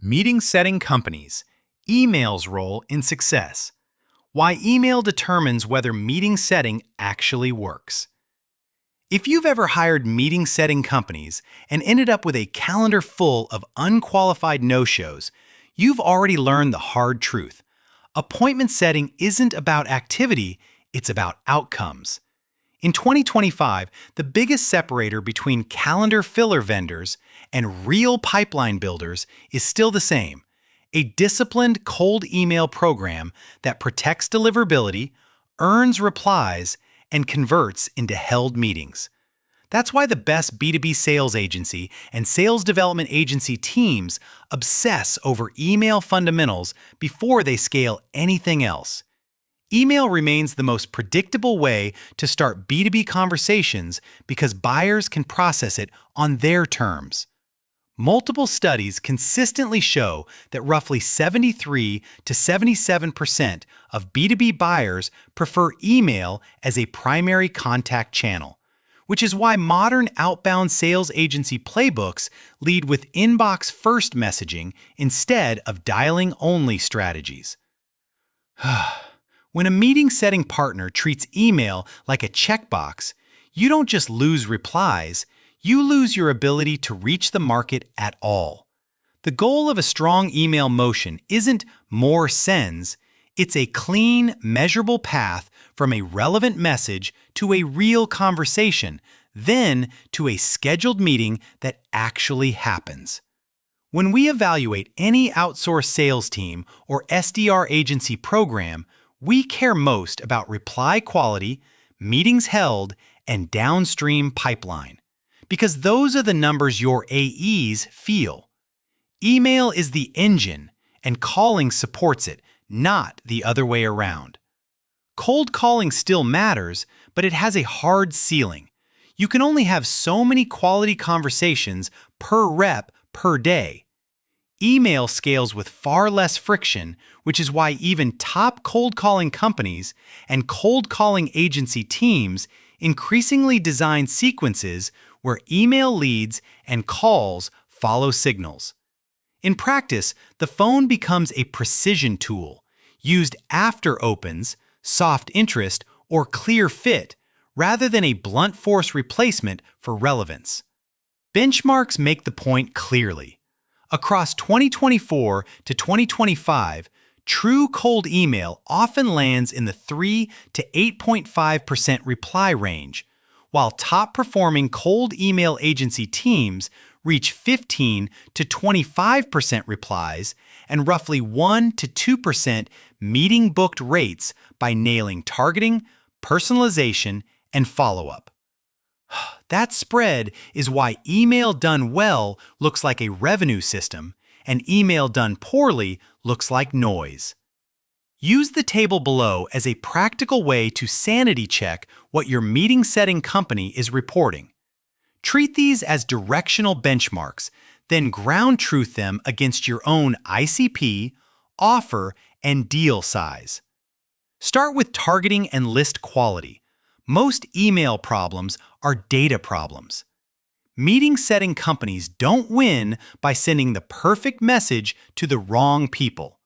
Meeting setting companies, email's role in success. Why email determines whether meeting setting actually works. If you've ever hired meeting setting companies and ended up with a calendar full of unqualified no-shows, you've already learned the hard truth. Appointment setting isn't about activity, it's about outcomes. In 2025, the biggest separator between calendar filler vendors and real pipeline builders is still the same: a disciplined cold email program that protects deliverability, earns replies, and converts into held meetings. That's why the best B2B sales agency and sales development agency teams obsess over email fundamentals before they scale anything else. Email remains the most predictable way to start B2B conversations because buyers can process it on their terms. Multiple studies consistently show that roughly 73 to 77% of B2B buyers prefer email as a primary contact channel, which is why modern outbound sales agency playbooks lead with inbox-first messaging instead of dialing-only strategies. When a meeting-setting partner treats email like a checkbox, you don't just lose replies, you lose your ability to reach the market at all. The goal of a strong email motion isn't more sends, it's a clean, measurable path from a relevant message to a real conversation, then to a scheduled meeting that actually happens. When we evaluate any outsourced sales team or SDR agency program, we care most about reply quality, meetings held, and downstream pipeline, because those are the numbers your AEs feel. Email is the engine, and calling supports it, not the other way around. Cold calling still matters, but it has a hard ceiling. You can only have so many quality conversations per rep per day. Email scales with far less friction, which is why even top cold calling companies and cold calling agency teams increasingly design sequences where email leads and calls follow signals. In practice, the phone becomes a precision tool, used after opens, soft interest, or clear fit, rather than a blunt force replacement for relevance. Benchmarks make the point clearly. Across 2024 to 2025, true cold email often lands in the 3 to 8.5% reply range, while top-performing cold email agency teams reach 15 to 25% replies and roughly 1 to 2% meeting-booked rates by nailing targeting, personalization, and follow-up. That spread is why email done well looks like a revenue system, and email done poorly looks like noise. Use the table below as a practical way to sanity check what your meeting-setting company is reporting. Treat these as directional benchmarks, then ground truth them against your own ICP, offer, and deal size. Start with targeting and list quality. Most email problems are data problems. Meeting-setting companies don't win by sending the perfect message to the wrong people.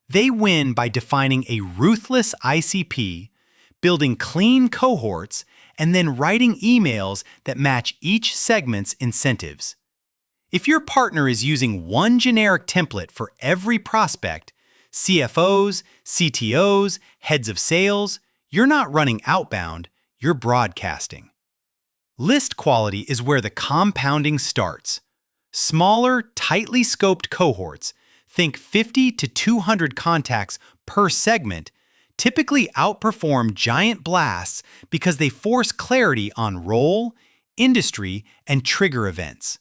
They win by defining a ruthless ICP, building clean cohorts, and then writing emails that match each segment's incentives. If your partner is using one generic template for every prospect, CFOs, CTOs, heads of sales, you're not running outbound, you're broadcasting. List quality is where the compounding starts. Smaller, tightly scoped cohorts, think 50 to 200 contacts per segment, typically outperform giant blasts because they force clarity on role, industry, and trigger events.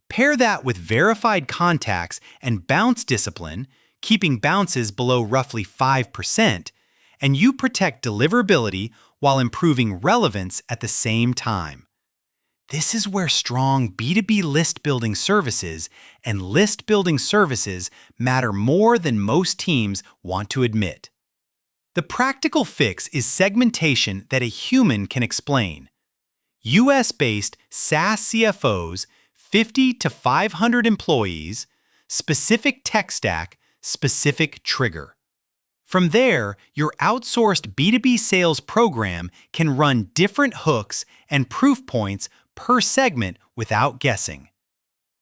Pair that with verified contacts and bounce discipline, keeping bounces below roughly 5%, and you protect deliverability while improving relevance at the same time. This is where strong B2B list-building services and list-building services matter more than most teams want to admit. The practical fix is segmentation that a human can explain. US-based SaaS CFOs, 50 to 500 employees, specific tech stack, specific trigger. From there, your outsourced B2B sales program can run different hooks and proof points per segment without guessing.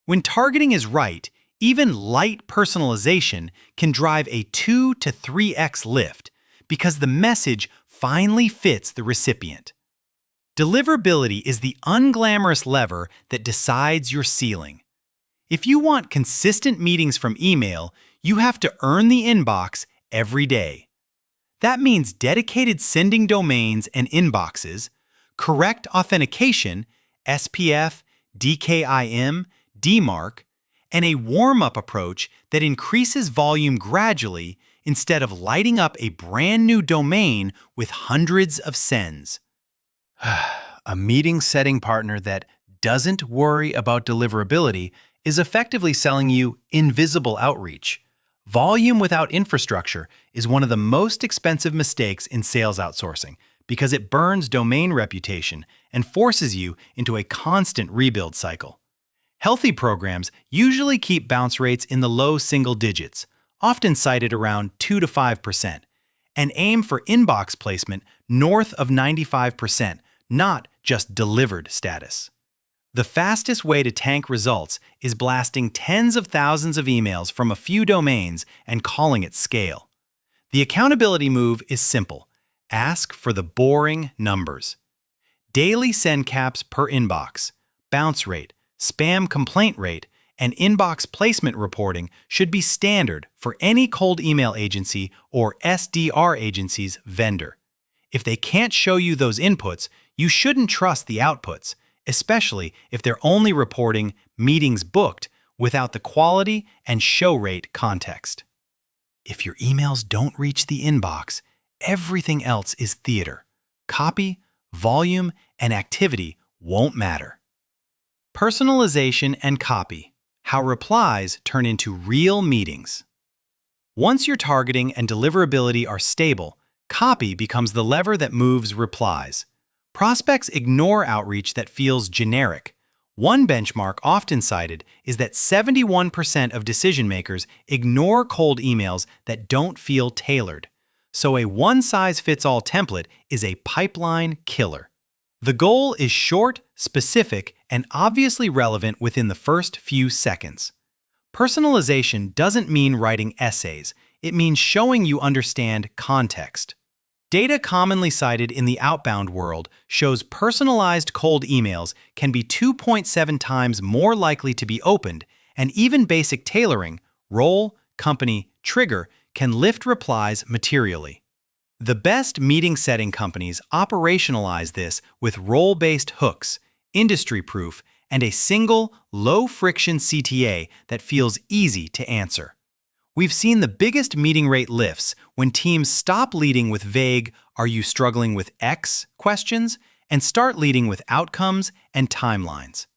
When targeting is right, even light personalization can drive a 2 to 3x lift because the message finally fits the recipient. Deliverability is the unglamorous lever that decides your ceiling. If you want consistent meetings from email, you have to earn the inbox every day. That means dedicated sending domains and inboxes, correct authentication, SPF, DKIM, DMARC, and a warm-up approach that increases volume gradually instead of lighting up a brand new domain with hundreds of sends. A meeting-setting partner that doesn't worry about deliverability is effectively selling you invisible outreach. Volume without infrastructure is one of the most expensive mistakes in sales outsourcing because it burns domain reputation and forces you into a constant rebuild cycle. Healthy programs usually keep bounce rates in the low single digits, often cited around 2 to 5%, and aim for inbox placement north of 95%, not just delivered status. The fastest way to tank results is blasting tens of thousands of emails from a few domains and calling it scale. The accountability move is simple. Ask for the boring numbers. Daily send caps per inbox, bounce rate, spam complaint rate, and inbox placement reporting should be standard for any cold email agency or SDR agency's vendor. If they can't show you those inputs, you shouldn't trust the outputs, especially if they're only reporting meetings booked without the quality and show rate context. If your emails don't reach the inbox, everything else is theater. Copy, volume, and activity won't matter. Personalization and copy. How replies turn into real meetings. Once your targeting and deliverability are stable, copy becomes the lever that moves replies. Prospects ignore outreach that feels generic. One benchmark often cited is that 71% of decision-makers ignore cold emails that don't feel tailored. So a one-size-fits-all template is a pipeline killer. The goal is short, specific, and obviously relevant within the first few seconds. Personalization doesn't mean writing essays. It means showing you understand context. Data commonly cited in the outbound world shows personalized cold emails can be 2.7 times more likely to be opened, and even basic tailoring, role, company, trigger, can lift replies materially. The best meeting-setting companies operationalize this with role-based hooks, industry proof, and a single, low-friction CTA that feels easy to answer. We've seen the biggest meeting rate lifts when teams stop leading with vague, "Are you struggling with X?" questions and start leading with outcomes and timelines.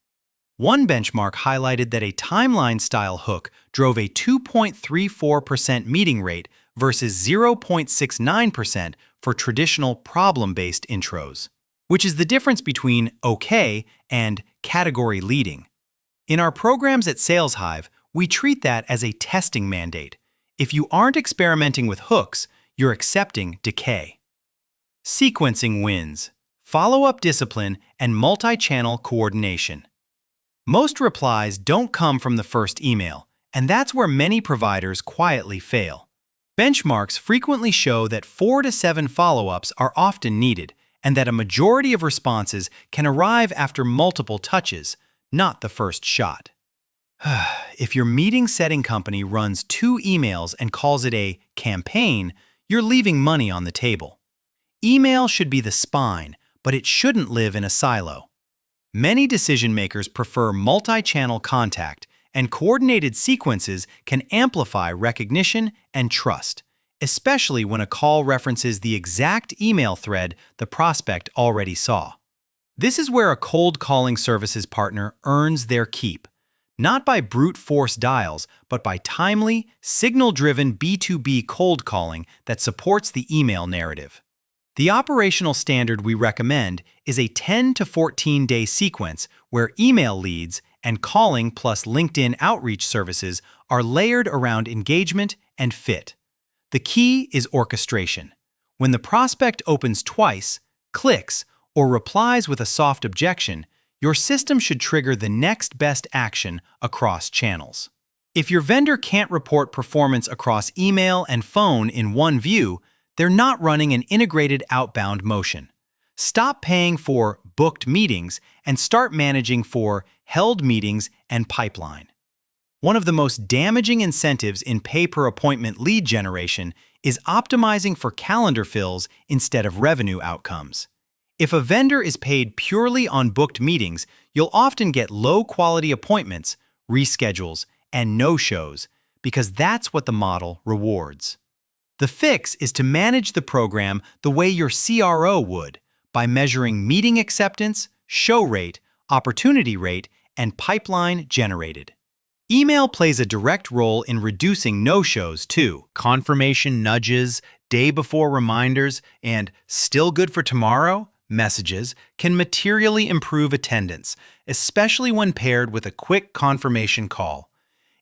One benchmark highlighted that a timeline-style hook drove a 2.34% meeting rate versus 0.69% for traditional problem-based intros, which is the difference between okay and category leading. In our programs at SalesHive, we treat that as a testing mandate. If you aren't experimenting with hooks, you're accepting decay. Sequencing wins, follow-up discipline, and multi-channel coordination. Most replies don't come from the first email, and that's where many providers quietly fail. Benchmarks frequently show that 4 to 7 follow-ups are often needed, and that a majority of responses can arrive after multiple touches, not the first shot. If your meeting-setting company runs 2 emails and calls it a campaign, you're leaving money on the table. Email should be the spine, but it shouldn't live in a silo. Many decision-makers prefer multi-channel contact, and coordinated sequences can amplify recognition and trust, especially when a call references the exact email thread the prospect already saw. This is where a cold calling services partner earns their keep, not by brute force dials, but by timely, signal-driven B2B cold calling that supports the email narrative. The operational standard we recommend is a 10 to 14-day sequence where email leads and calling plus LinkedIn outreach services are layered around engagement and fit. The key is orchestration. When the prospect opens twice, clicks, or replies with a soft objection, your system should trigger the next best action across channels. If your vendor can't report performance across email and phone in one view, they're not running an integrated outbound motion. Stop paying for booked meetings and start managing for held meetings and pipeline. One of the most damaging incentives in pay-per-appointment lead generation is optimizing for calendar fills instead of revenue outcomes. If a vendor is paid purely on booked meetings, you'll often get low-quality appointments, reschedules, and no-shows because that's what the model rewards. The fix is to manage the program the way your CRO would, by measuring meeting acceptance, show rate, opportunity rate, and pipeline generated. Email plays a direct role in reducing no-shows too. Confirmation nudges, day-before reminders, and still good for tomorrow messages can materially improve attendance, especially when paired with a quick confirmation call.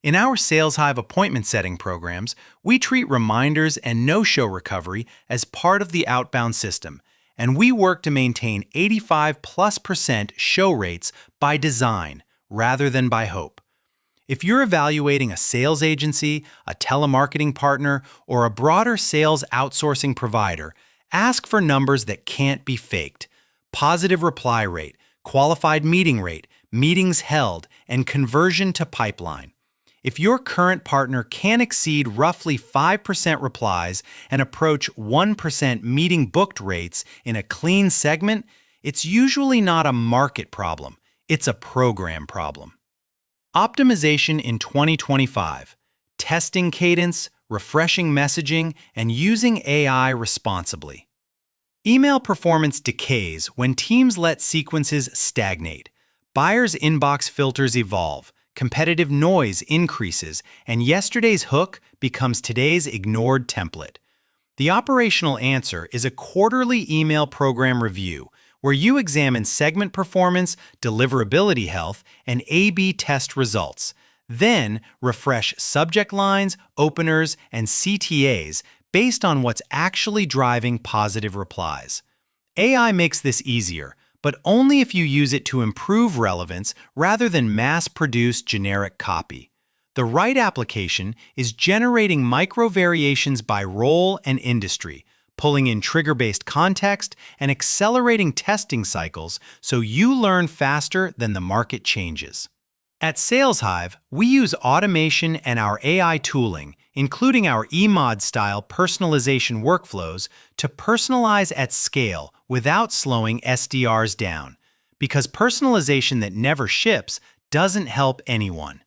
In our SalesHive appointment setting programs, we treat reminders and no-show recovery as part of the outbound system, and we work to maintain 85+% show rates by design rather than by hope. If you're evaluating a sales agency, a telemarketing partner, or a broader sales outsourcing provider, ask for numbers that can't be faked. Positive reply rate, qualified meeting rate, meetings held, and conversion to pipeline. If your current partner can exceed roughly 5% replies and approach 1% meeting booked rates in a clean segment, it's usually not a market problem, it's a program problem. Optimization in 2025, testing cadence, refreshing messaging, and using AI responsibly. Email performance decays when teams let sequences stagnate. Buyers' inbox filters evolve, competitive noise increases, and yesterday's hook becomes today's ignored template. The operational answer is a quarterly email program review where you examine segment performance, deliverability health, and A/B test results. Then refresh subject lines, openers, and CTAs based on what's actually driving positive replies. AI makes this easier, but only if you use it to improve relevance rather than mass-produce generic copy. The right application is generating micro-variations by role and industry, pulling in trigger-based context, and accelerating testing cycles so you learn faster than the market changes. At SalesHive, we use automation and our AI tooling, including our eMod-style personalization workflows, to personalize at scale without slowing SDRs down, because personalization that never ships doesn't help anyone.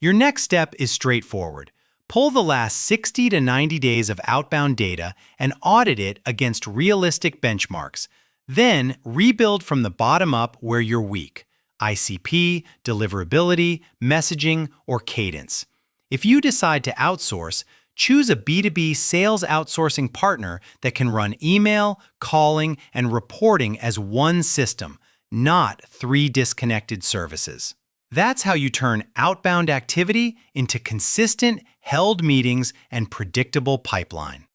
Your next step is straightforward. Pull the last 60 to 90 days of outbound data and audit it against realistic benchmarks. Then rebuild from the bottom up where you're weak: ICP, deliverability, messaging, or cadence. If you decide to outsource, choose a B2B sales outsourcing partner that can run email, calling, and reporting as one system, not 3 disconnected services. That's how you turn outbound activity into consistent, held meetings and predictable pipeline.